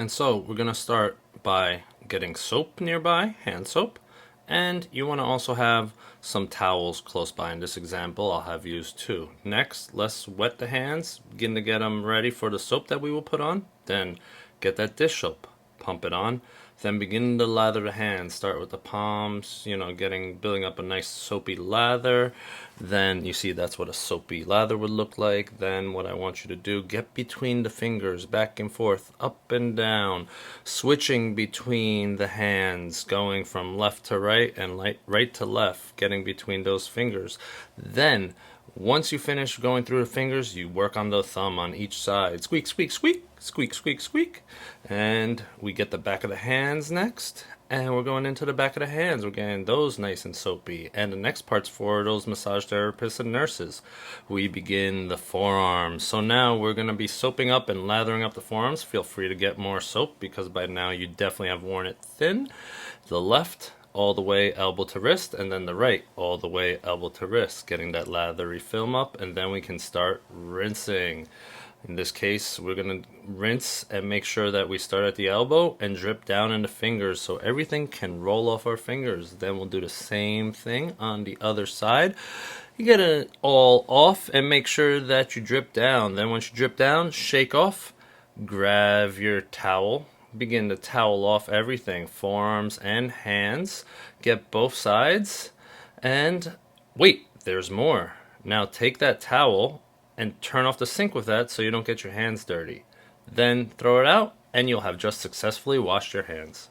And so we're going to start by getting soap nearby, hand soap, and you want to also have some towels close by. In this example, I'll have used two. Next, let's wet the hands, begin to get them ready for the soap that we will put on. Then get that dish soap, pump it on. Then begin to lather the hands. Start with the palms, building up a nice soapy lather. Then you see that's what a soapy lather would look like. Then what I want you to do, get between the fingers, back and forth, up and down, switching between the hands, going from left to right and right to left, getting between those fingers. Then once you finish going through the fingers, you work on the thumb on each side. Squeak, squeak, squeak, squeak, squeak, squeak. And we get the back of the hands next. And we're going into the back of the hands. We're getting those nice and soapy. And the next part's for those massage therapists and nurses. We begin the forearms. So now we're going to be soaping up and lathering up the forearms. Feel free to get more soap because by now you definitely have worn it thin. The left all the way elbow to wrist, and then the right all the way elbow to wrist, getting that lathery film up, and then we can start rinsing. In this case, we're going to rinse and make sure that we start at the elbow and drip down in the fingers so everything can roll off our fingers. Then we'll do the same thing on the other side. You get it all off and make sure that you drip down. Then once you drip down, shake off, grab your towel, begin to towel off everything, forearms and hands, get both sides, and wait, there's more. Now take that towel and turn off the sink with that so you don't get your hands dirty. Then throw it out and you'll have just successfully washed your hands.